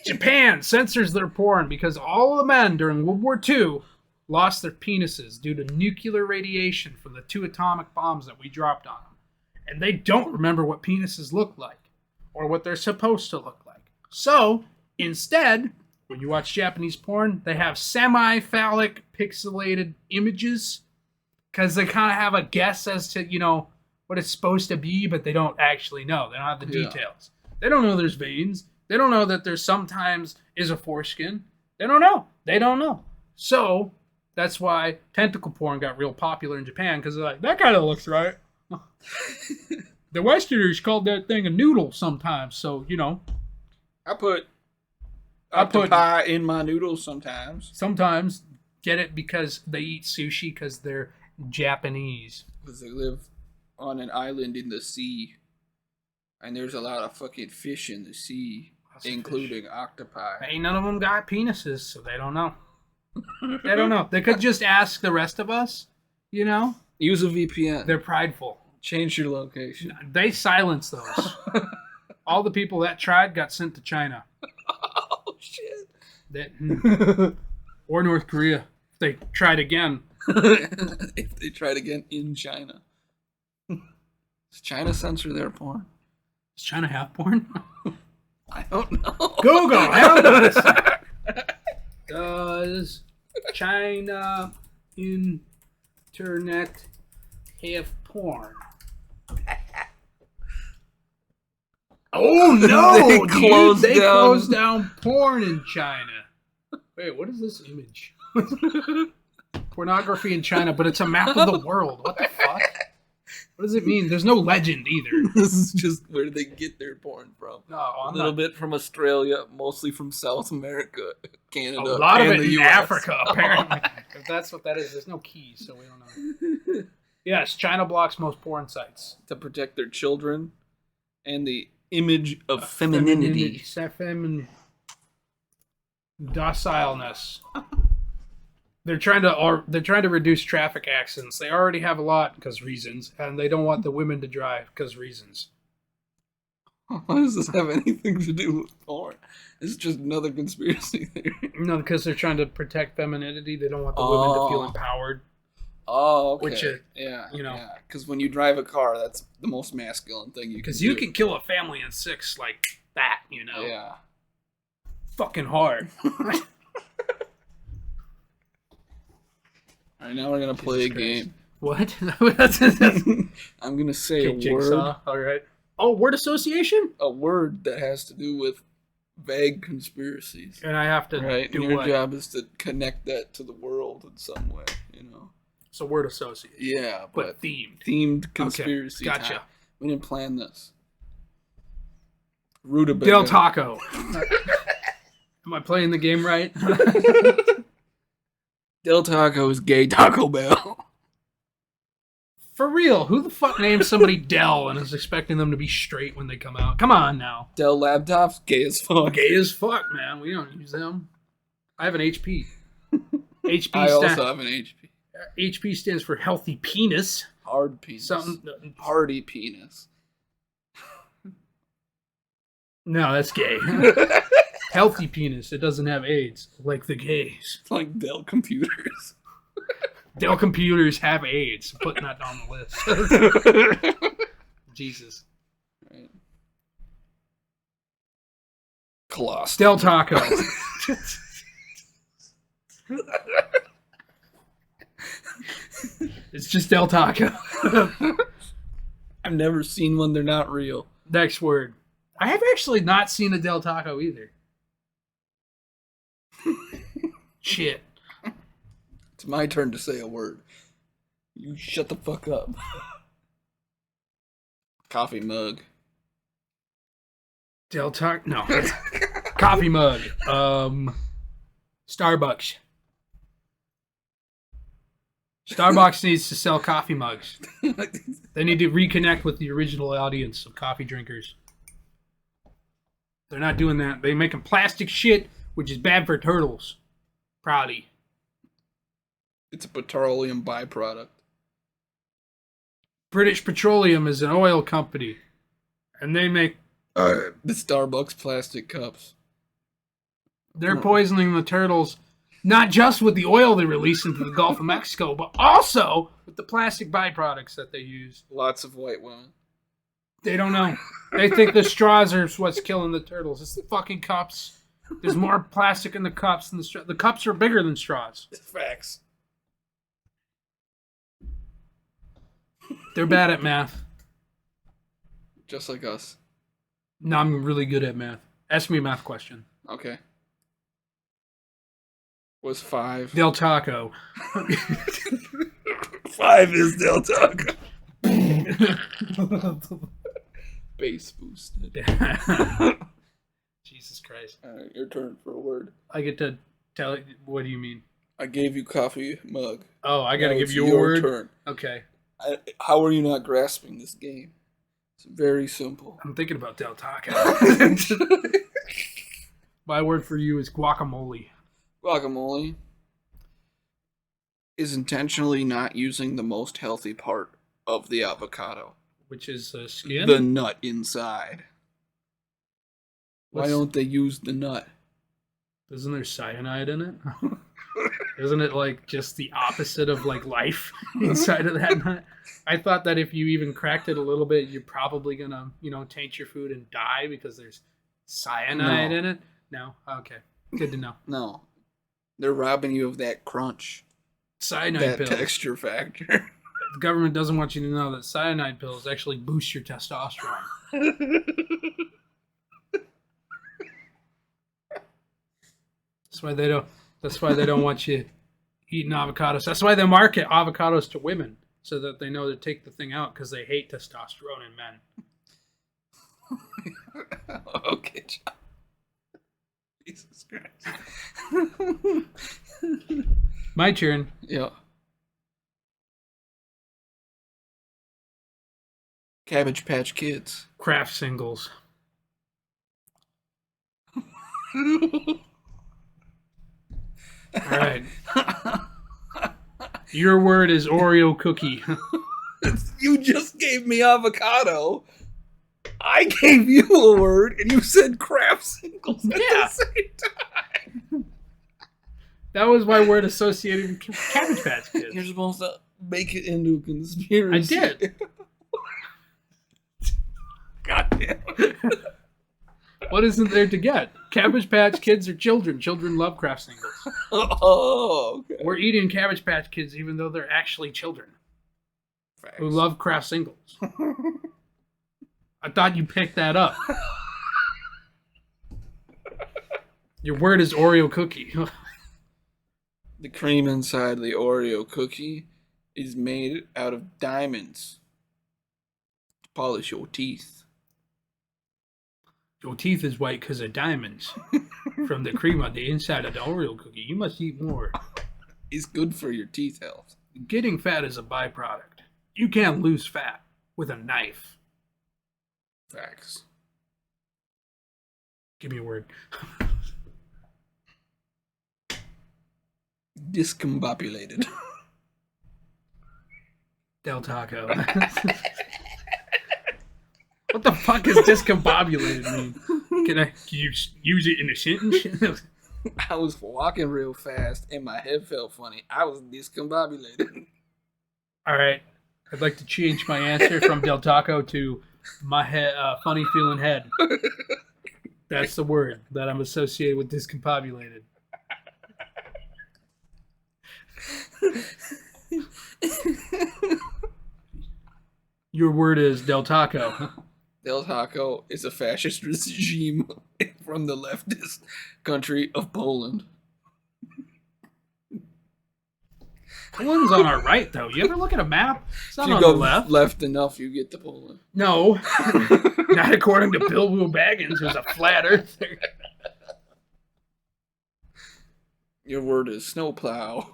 [SPEAKER 2] Japan censors their porn because all the men during World War II lost their penises due to nuclear radiation from the 2 atomic bombs that we dropped on them. And they don't remember what penises look like or what they're supposed to look like. So, instead, when you watch Japanese porn, they have semi-phallic pixelated images because they kind of have a guess as to, what it's supposed to be, but they don't actually know. They don't have the details. They don't know there's veins. They don't know that there's sometimes is a foreskin. They don't know. They don't know. So, that's why tentacle porn got real popular in Japan, because they're like, that kind of looks right. The Westerners called that thing a noodle sometimes, so,
[SPEAKER 1] I put octopi in my noodles sometimes.
[SPEAKER 2] Sometimes get it because they eat sushi because they're Japanese.
[SPEAKER 1] Because they live on an island in the sea. And there's a lot of fucking fish in the sea, including octopi.
[SPEAKER 2] Ain't none of them got penises, so they don't know. They don't know. They could just ask the rest of us,
[SPEAKER 1] Use a VPN.
[SPEAKER 2] They're prideful.
[SPEAKER 1] Change your location.
[SPEAKER 2] They silence those. All the people that tried got sent to China.
[SPEAKER 1] Oh, shit.
[SPEAKER 2] Or North Korea. If they tried again.
[SPEAKER 1] If they tried again in China. Does China censor their porn?
[SPEAKER 2] Does China have porn?
[SPEAKER 1] I don't know.
[SPEAKER 2] Google, help us. Does China internet have porn? Oh no! They closed down porn in China. Wait, what is this image? Pornography in China, but it's a map of the world. What the fuck? What does it mean? There's no legend either.
[SPEAKER 1] This is just where they get their porn from.
[SPEAKER 2] No,
[SPEAKER 1] a little bit from Australia, mostly from South America, Canada,
[SPEAKER 2] a lot of
[SPEAKER 1] and
[SPEAKER 2] it
[SPEAKER 1] the
[SPEAKER 2] in
[SPEAKER 1] US.
[SPEAKER 2] Africa, apparently. If that's what that is, there's no keys, so we don't know. Yes, China blocks most porn sites.
[SPEAKER 1] To protect their children and the image of femininity.
[SPEAKER 2] Docileness. They're trying to reduce traffic accidents. They already have a lot because reasons, and they don't want the women to drive because reasons.
[SPEAKER 1] Why does this have anything to do with porn? It's just another conspiracy theory.
[SPEAKER 2] No, because they're trying to protect femininity. They don't want the women to feel empowered.
[SPEAKER 1] Oh, okay.
[SPEAKER 2] Which,
[SPEAKER 1] yeah. Because when you drive a car, that's the most masculine thing you can do.
[SPEAKER 2] Because you can kill a family in 6 like that,
[SPEAKER 1] Yeah.
[SPEAKER 2] Fucking hard.
[SPEAKER 1] All right, now we're going to play a game.
[SPEAKER 2] What?
[SPEAKER 1] I'm going to say a
[SPEAKER 2] Jigsaw.
[SPEAKER 1] word.
[SPEAKER 2] All right. Oh, word association?
[SPEAKER 1] A word that has to do with vague conspiracies.
[SPEAKER 2] And I have to
[SPEAKER 1] do
[SPEAKER 2] do
[SPEAKER 1] your
[SPEAKER 2] what?
[SPEAKER 1] job is to connect that to the world in some way,
[SPEAKER 2] So word association.
[SPEAKER 1] Yeah, but
[SPEAKER 2] themed.
[SPEAKER 1] Themed conspiracy.
[SPEAKER 2] Okay, gotcha.
[SPEAKER 1] Time. We didn't plan this. Rutabaga.
[SPEAKER 2] Del Taco. Am I playing the game right?
[SPEAKER 1] Del Taco is gay Taco Bell.
[SPEAKER 2] For real, who the fuck names somebody Del and is expecting them to be straight when they come out? Come on now.
[SPEAKER 1] Dell laptops, gay as fuck.
[SPEAKER 2] Gay as fuck, man. We don't use them. I have an HP.
[SPEAKER 1] I also have an HP.
[SPEAKER 2] HP stands for healthy penis.
[SPEAKER 1] Hard penis. Hardy penis.
[SPEAKER 2] No, that's gay. Healthy penis. It doesn't have AIDS, like the gays.
[SPEAKER 1] It's like Dell computers.
[SPEAKER 2] Dell computers have AIDS. Putting that on the list. Jesus.
[SPEAKER 1] Right. Colossus.
[SPEAKER 2] Del Taco. It's just Del Taco.
[SPEAKER 1] I've never seen one. They're not real.
[SPEAKER 2] Next word. I have actually not seen a Del Taco either. Shit.
[SPEAKER 1] It's my turn to say a word. You shut the fuck up. Coffee mug.
[SPEAKER 2] Del Taco. No. Coffee mug. Starbucks. Starbucks needs to sell coffee mugs. They need to reconnect with the original audience of coffee drinkers. They're not doing that. They're making plastic shit, which is bad for turtles. Proudy.
[SPEAKER 1] It's a petroleum byproduct.
[SPEAKER 2] British Petroleum is an oil company, and they make.
[SPEAKER 1] The Starbucks plastic cups.
[SPEAKER 2] They're poisoning the turtles, not just with the oil they release into the Gulf of Mexico, but also with the plastic byproducts that they use.
[SPEAKER 1] Lots of white women.
[SPEAKER 2] They don't know. They think the straws are what's killing the turtles. It's the fucking cups. There's more plastic in the cups than the straws. The cups are bigger than straws.
[SPEAKER 1] Facts.
[SPEAKER 2] They're bad at math.
[SPEAKER 1] Just like us.
[SPEAKER 2] No, I'm really good at math. Ask me a math question.
[SPEAKER 1] Okay. What's 5?
[SPEAKER 2] Del Taco.
[SPEAKER 1] 5 is Del Taco. Base boosted.
[SPEAKER 2] Jesus Christ.
[SPEAKER 1] Alright, your turn for a word.
[SPEAKER 2] I get to tell you. What do you mean?
[SPEAKER 1] I gave you coffee mug.
[SPEAKER 2] Oh, I gotta
[SPEAKER 1] Now
[SPEAKER 2] give
[SPEAKER 1] it's
[SPEAKER 2] you a
[SPEAKER 1] your
[SPEAKER 2] word?
[SPEAKER 1] turn.
[SPEAKER 2] Okay.
[SPEAKER 1] How are you not grasping this game? It's very simple.
[SPEAKER 2] I'm thinking about Del Taco. My word for you is guacamole.
[SPEAKER 1] Guacamole is intentionally not using the most healthy part of the avocado.
[SPEAKER 2] Which is the skin?
[SPEAKER 1] The nut inside. Why
[SPEAKER 2] What's-
[SPEAKER 1] don't they use the nut?
[SPEAKER 2] Isn't there cyanide in it? Isn't it like just the opposite of like life inside of that nut? I thought that if you even cracked it a little bit, you're probably gonna, taint your food and die because there's cyanide
[SPEAKER 1] No.
[SPEAKER 2] in it. No? Okay. Good to know.
[SPEAKER 1] No. They're robbing you of that crunch.
[SPEAKER 2] Cyanide
[SPEAKER 1] That
[SPEAKER 2] pills.
[SPEAKER 1] texture factor.
[SPEAKER 2] The government doesn't want you to know that cyanide pills actually boost your testosterone. That's why they don't want you eating avocados. That's why they market avocados to women, so that they know to take the thing out because they hate testosterone in men.
[SPEAKER 1] Okay, John. Jesus Christ.
[SPEAKER 2] My turn.
[SPEAKER 1] Yeah. Cabbage Patch Kids.
[SPEAKER 2] Craft singles. All right. Your word is Oreo cookie.
[SPEAKER 1] You just gave me avocado. I gave you a word, and you said craft singles at
[SPEAKER 2] Yeah.
[SPEAKER 1] the same time.
[SPEAKER 2] That was my word associated with Cabbage Patch Kids.
[SPEAKER 1] You're supposed to make it into a conspiracy.
[SPEAKER 2] I did.
[SPEAKER 1] God damn it.
[SPEAKER 2] What isn't there to get? Cabbage Patch Kids are children. Children love craft singles.
[SPEAKER 1] Oh, okay.
[SPEAKER 2] We're eating Cabbage Patch Kids even though they're actually children
[SPEAKER 1] Facts.
[SPEAKER 2] who love craft singles. I thought you picked that up. Your word is Oreo cookie.
[SPEAKER 1] The cream inside the Oreo cookie is made out of diamonds to polish your teeth.
[SPEAKER 2] Your teeth is white because of diamonds from the cream on the inside of the Oreo cookie. You must eat more.
[SPEAKER 1] It's good for your teeth health.
[SPEAKER 2] Getting fat is a byproduct. You can't lose fat with a knife.
[SPEAKER 1] Facts.
[SPEAKER 2] Give me a word.
[SPEAKER 1] Discombobulated.
[SPEAKER 2] Del Taco. What the fuck does discombobulated mean? Can you use it in a sentence?
[SPEAKER 1] I was walking real fast and my head felt funny. I was discombobulated.
[SPEAKER 2] All right. I'd like to change my answer from Del Taco to my head, funny feeling head. That's the word that I'm associated with discombobulated. Your word is Del Taco.
[SPEAKER 1] Del Taco is a fascist regime from the leftist country of Poland.
[SPEAKER 2] Poland's on our right, though. You ever look at a map? It's not
[SPEAKER 1] If you
[SPEAKER 2] on
[SPEAKER 1] go
[SPEAKER 2] the left.
[SPEAKER 1] left enough, you get to Poland.
[SPEAKER 2] No. Not according to Bilbo Baggins, who's a flat earther.
[SPEAKER 1] Your word is snowplow.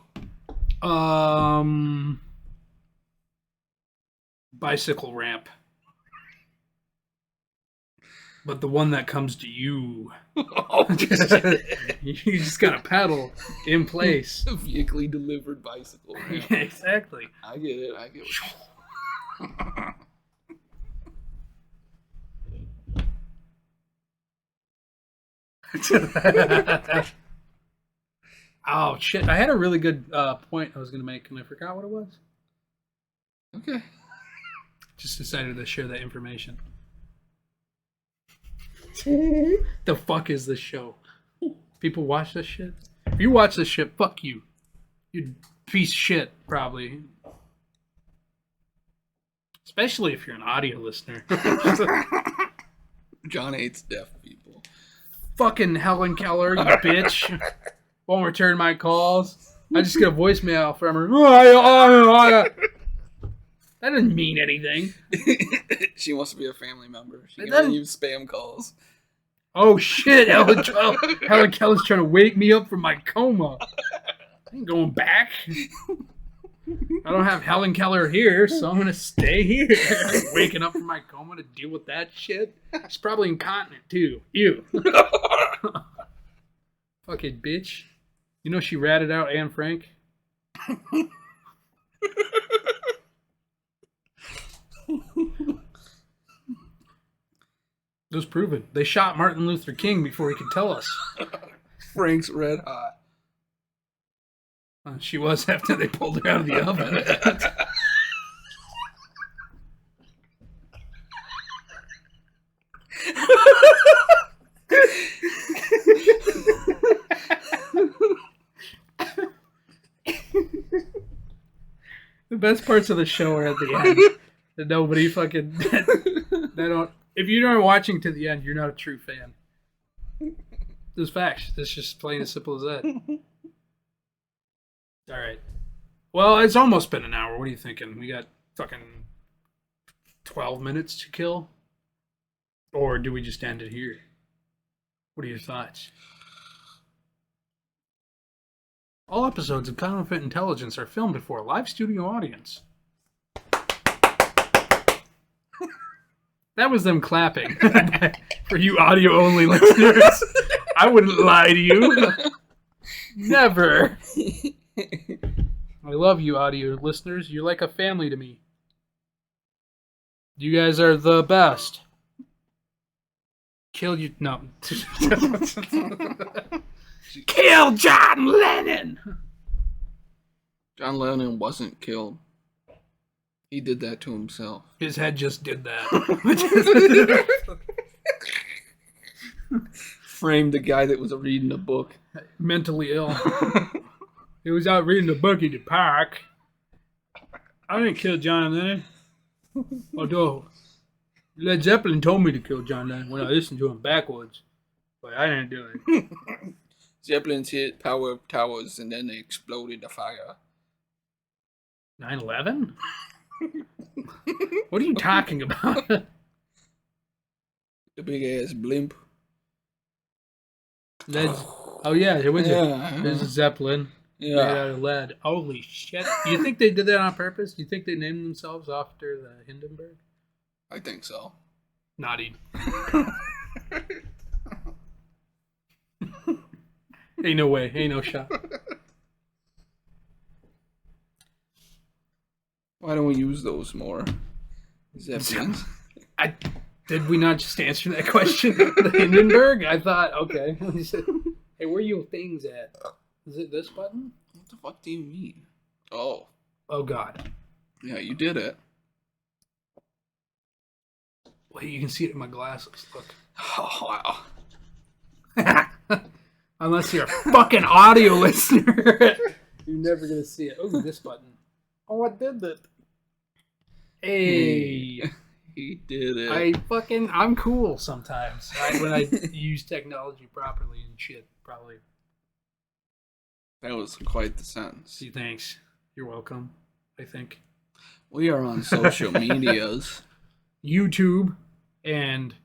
[SPEAKER 2] Bicycle ramp. But the one that comes to you.
[SPEAKER 1] Oh,
[SPEAKER 2] You just gotta pedal in place.
[SPEAKER 1] Vehicle delivered bicycle.
[SPEAKER 2] Yeah, exactly.
[SPEAKER 1] I get it.
[SPEAKER 2] Oh shit! I had a really good point I was gonna make, and I forgot what it was.
[SPEAKER 1] Okay.
[SPEAKER 2] Just decided to share that information. The fuck is this show? People watch this shit? If you watch this shit, fuck you. You piece of shit, probably. Especially if you're an audio listener.
[SPEAKER 1] John hates deaf people.
[SPEAKER 2] Fucking Helen Keller, you bitch. Won't return my calls. I just get a voicemail from her. That doesn't mean anything.
[SPEAKER 1] She wants to be a family member. She
[SPEAKER 2] It
[SPEAKER 1] can
[SPEAKER 2] doesn't-
[SPEAKER 1] leave spam calls.
[SPEAKER 2] Oh shit, Helen Keller's trying to wake me up from my coma. I ain't going back. I don't have Helen Keller here, so I'm gonna stay here. Waking up from my coma to deal with that shit. She's probably incontinent too. Ew. Fucking bitch. You know she ratted out Anne Frank? It was proven. They shot Martin Luther King before he could tell us.
[SPEAKER 1] Frank's red hot.
[SPEAKER 2] She was after they pulled her out of the oven. The best parts of the show are at the end. That nobody fucking... They don't... If you're not watching to the end, you're not a true fan. There's facts. It's just plain as simple as that. All right. Well, it's almost been an hour. What are you thinking? We got fucking 12 minutes to kill? Or do we just end it here? What are your thoughts? All episodes of Counterfeit Intelligence are filmed before a live studio audience. That was them clapping. For you audio-only listeners. I wouldn't lie to you. Never. I love you, audio listeners. You're like a family to me. You guys are the best. Kill you. No. Kill John Lennon!
[SPEAKER 1] John Lennon wasn't killed. He did that to himself.
[SPEAKER 2] His head just did that.
[SPEAKER 1] Framed the guy that was reading a book.
[SPEAKER 2] Mentally ill. He was out reading a book in the park. I didn't kill John Lennon. Although Led Zeppelin told me to kill John Lennon when I listened to him backwards. But I didn't do it.
[SPEAKER 1] Zeppelins hit power towers and then they exploded the fire.
[SPEAKER 2] 9/11? What are you talking about?
[SPEAKER 1] The big ass blimp.
[SPEAKER 2] Oh yeah, there was there's a Zeppelin made
[SPEAKER 1] Yeah.
[SPEAKER 2] out of lead. Holy shit. Do you think they did that on purpose? Do you think they named themselves after the Hindenburg?
[SPEAKER 1] I think so.
[SPEAKER 2] Naughty. Ain't no way. Ain't no shot.
[SPEAKER 1] Why don't we use those more? Zeppelins.
[SPEAKER 2] Did we not just answer that question? The Hindenburg? I thought, okay. Hey, where are your things at? Is it this button?
[SPEAKER 1] What the fuck do you mean? Oh.
[SPEAKER 2] Oh, God.
[SPEAKER 1] Yeah, you did it.
[SPEAKER 2] Wait, you can see it in my glasses. Look.
[SPEAKER 1] Oh, wow.
[SPEAKER 2] Unless you're a fucking audio listener. You're never going to see it. Oh, this button. Oh, I did it. Hey.
[SPEAKER 1] He did it.
[SPEAKER 2] I'm cool sometimes. Right? When I use technology properly and shit, probably.
[SPEAKER 1] That was quite the sentence.
[SPEAKER 2] Gee, thanks. You're welcome, I think.
[SPEAKER 1] We are on social medias.
[SPEAKER 2] YouTube and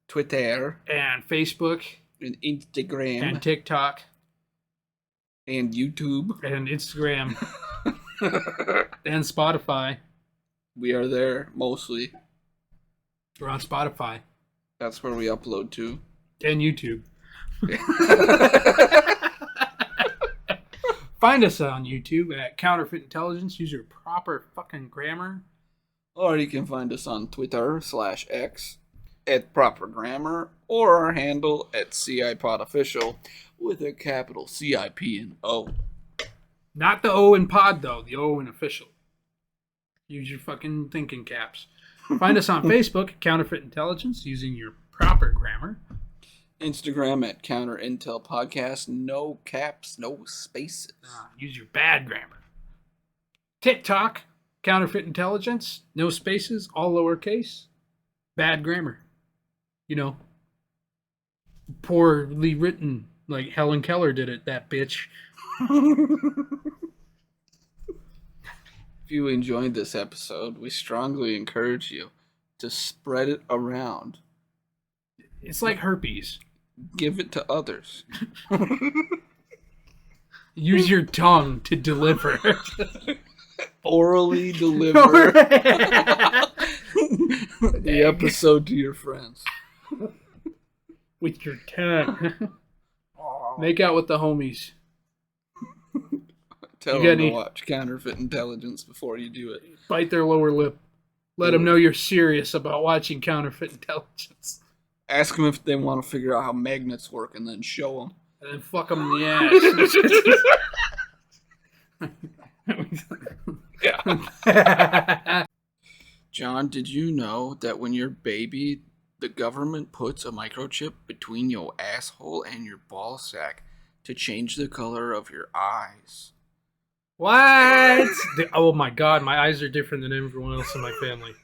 [SPEAKER 1] Twitter.
[SPEAKER 2] And Facebook.
[SPEAKER 1] And Instagram.
[SPEAKER 2] And TikTok.
[SPEAKER 1] And YouTube.
[SPEAKER 2] And Instagram. And Spotify.
[SPEAKER 1] We are there, mostly.
[SPEAKER 2] We're on Spotify.
[SPEAKER 1] That's where we upload to.
[SPEAKER 2] And YouTube. Find us on YouTube at Counterfeit Intelligence. Use your proper fucking grammar.
[SPEAKER 1] Or you can find us on Twitter /X at Proper Grammar, or our handle at CIPodOfficial with a capital CIP and O.
[SPEAKER 2] Not the O in pod, though. The O in official. Use your fucking thinking caps. Find us on Facebook at Counterfeit Intelligence using your proper grammar.
[SPEAKER 1] Instagram at Counter Intel Podcast. No caps, no spaces.
[SPEAKER 2] Use your bad grammar. TikTok, Counterfeit Intelligence. No spaces, all lowercase. Bad grammar. You know. Poorly written. Like Helen Keller did it, that bitch.
[SPEAKER 1] If you enjoyed this episode, we strongly encourage you to spread it around.
[SPEAKER 2] It's like herpes.
[SPEAKER 1] Give it to others.
[SPEAKER 2] Use your tongue to deliver.
[SPEAKER 1] Orally deliver the episode to your friends.
[SPEAKER 2] With your tongue. Make out with the homies.
[SPEAKER 1] Tell them to watch Counterfeit Intelligence before you do it.
[SPEAKER 2] Bite their lower lip. Let them know you're serious about watching Counterfeit Intelligence.
[SPEAKER 1] Ask them if they want to figure out how magnets work, and then show them.
[SPEAKER 2] And then fuck them in the ass.
[SPEAKER 1] John, did you know that when you're a baby, the government puts a microchip between your asshole and your ball sack to change the color of your eyes?
[SPEAKER 2] What? Oh my god, my eyes are different than everyone else in my family.